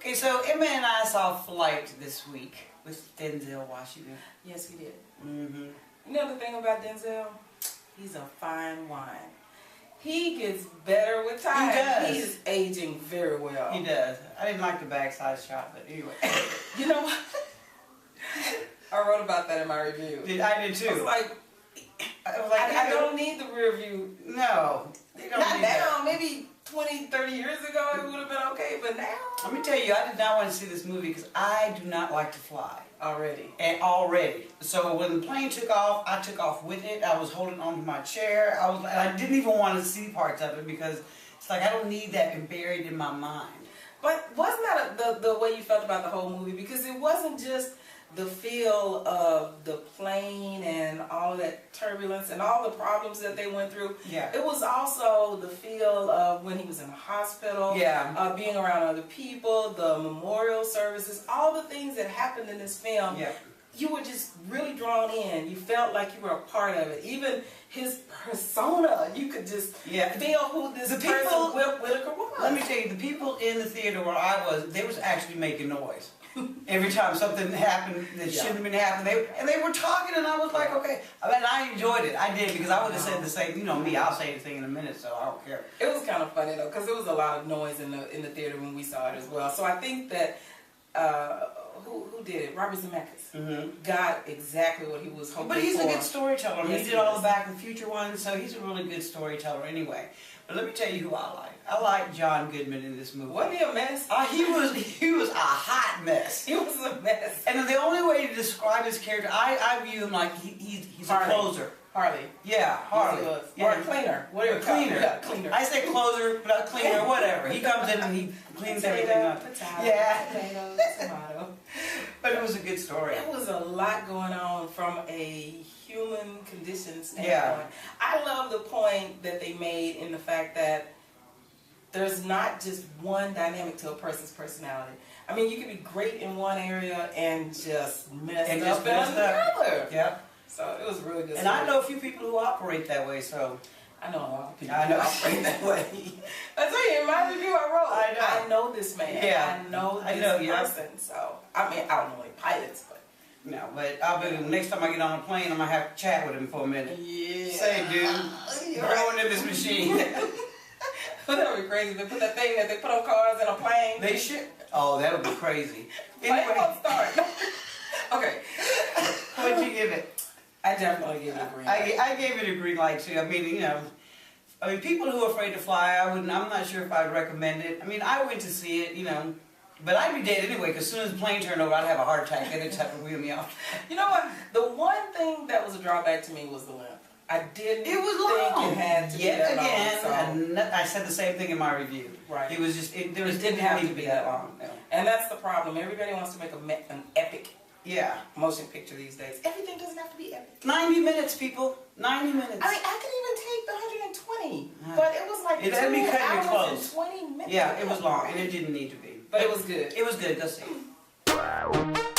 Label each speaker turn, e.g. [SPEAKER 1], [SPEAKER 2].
[SPEAKER 1] Okay, so Emma and I saw Flight this week with Denzel Washington.
[SPEAKER 2] Yes, we did.
[SPEAKER 1] Mm-hmm.
[SPEAKER 2] You know the thing about Denzel? He's a fine wine. He gets better with time.
[SPEAKER 1] He does.
[SPEAKER 2] He is aging very well.
[SPEAKER 1] He does. I didn't like the backside shot, but anyway.
[SPEAKER 2] You know what? I wrote about that in my review.
[SPEAKER 1] I did too.
[SPEAKER 2] I was like, I don't need the rear view.
[SPEAKER 1] No. They don't
[SPEAKER 2] Not
[SPEAKER 1] need
[SPEAKER 2] now.
[SPEAKER 1] that.
[SPEAKER 2] Maybe 20, 30 years ago it would have been okay, but now?
[SPEAKER 1] Let me tell you, I did not want to see this movie because I do not like to fly. Already. So when the plane took off, I took off with it. I was holding on to my chair. I didn't even want to see parts of it because it's like I don't need that buried in my mind.
[SPEAKER 2] But wasn't that the way you felt about the whole movie? Because it wasn't just the feel of the plane and all that turbulence and all the problems that they went through.
[SPEAKER 1] Yeah.
[SPEAKER 2] It was also the feel of when he was in the hospital.
[SPEAKER 1] Yeah.
[SPEAKER 2] Being around other people, the memorial services, all the things that happened in this film.
[SPEAKER 1] Yeah.
[SPEAKER 2] You were just really drawn in. You felt like you were a part of it. Even his persona, you could just feel who this person, Will Whitaker, was.
[SPEAKER 1] Let me tell you, the people in the theater where I was, they was actually making noise. Every time something happened that shouldn't have been happening, they were talking, and I was like, okay. I mean, I enjoyed it. I did, because I would have said the same. You know me, I'll say anything in a minute, so I don't care.
[SPEAKER 2] It was kind of funny though, because there was a lot of noise in the theater when we saw it as well. So I think that who did it? Robert Zemeckis got exactly what he was hoping for.
[SPEAKER 1] But he's a good storyteller.
[SPEAKER 2] Yes,
[SPEAKER 1] he did all the Back to the Future ones, so he's a really good storyteller anyway. But let me tell you who I like. I like John Goodman in this movie.
[SPEAKER 2] Wasn't he a mess?
[SPEAKER 1] He was a hot mess.
[SPEAKER 2] He was a mess.
[SPEAKER 1] And the only way to describe his character, I view him like he's a closer.
[SPEAKER 2] Harley.
[SPEAKER 1] Yeah, Harley.
[SPEAKER 2] Yes,
[SPEAKER 1] yeah.
[SPEAKER 2] Or a cleaner. Whatever.
[SPEAKER 1] Cleaner.
[SPEAKER 2] Yeah, cleaner.
[SPEAKER 1] I say closer, but a cleaner, whatever. He comes in and he cleans everything up.
[SPEAKER 2] Potato, tomato.
[SPEAKER 1] But it was a good story.
[SPEAKER 2] There was a lot going on from a human condition standpoint.
[SPEAKER 1] Yeah.
[SPEAKER 2] I love the point that they made in the fact that there's not just one dynamic to a person's personality. I mean, you can be great in one area and just messed up in another.
[SPEAKER 1] Yeah.
[SPEAKER 2] So it was really good.
[SPEAKER 1] And I know a few people who operate that way, so.
[SPEAKER 2] I know a lot of people
[SPEAKER 1] I know.
[SPEAKER 2] who operate that way. I tell you, in my review I wrote, I know this man.
[SPEAKER 1] Yeah.
[SPEAKER 2] I know this person. So, I mean, I don't know any pilots, but.
[SPEAKER 1] No, but I'll be, next time I get on a plane, I'm going to have to chat with him for a minute.
[SPEAKER 2] Yeah.
[SPEAKER 1] Say, dude, go into this machine.
[SPEAKER 2] That would be crazy. They put that thing that they put on cars in a plane.
[SPEAKER 1] They should. Oh, that would be crazy.
[SPEAKER 2] Plane won't start. Okay.
[SPEAKER 1] What'd you give it?
[SPEAKER 2] I definitely gave it a green light.
[SPEAKER 1] I gave it a green light too. I mean, you know, people who are afraid to fly, I'm not sure if I'd recommend it. I mean, I went to see it, you know, but I'd be dead anyway, because as soon as the plane turned over, I'd have a heart attack and it'd have to wheel me off.
[SPEAKER 2] You know what? The one thing that was a drawback to me was the length. I didn't think it had to be that long.
[SPEAKER 1] And I said the same thing in my review.
[SPEAKER 2] Right.
[SPEAKER 1] It was just, it
[SPEAKER 2] didn't have to be that long.
[SPEAKER 1] No.
[SPEAKER 2] And that's the problem. Everybody wants to make an epic motion picture these days. Everything doesn't have to be epic.
[SPEAKER 1] 90 minutes, people. 90 minutes.
[SPEAKER 2] I mean, I could even take the 120, but it was like 2 hours and 20 minutes.
[SPEAKER 1] Yeah, it was long, and it didn't need to be.
[SPEAKER 2] But it was good.
[SPEAKER 1] It was good. Go see it.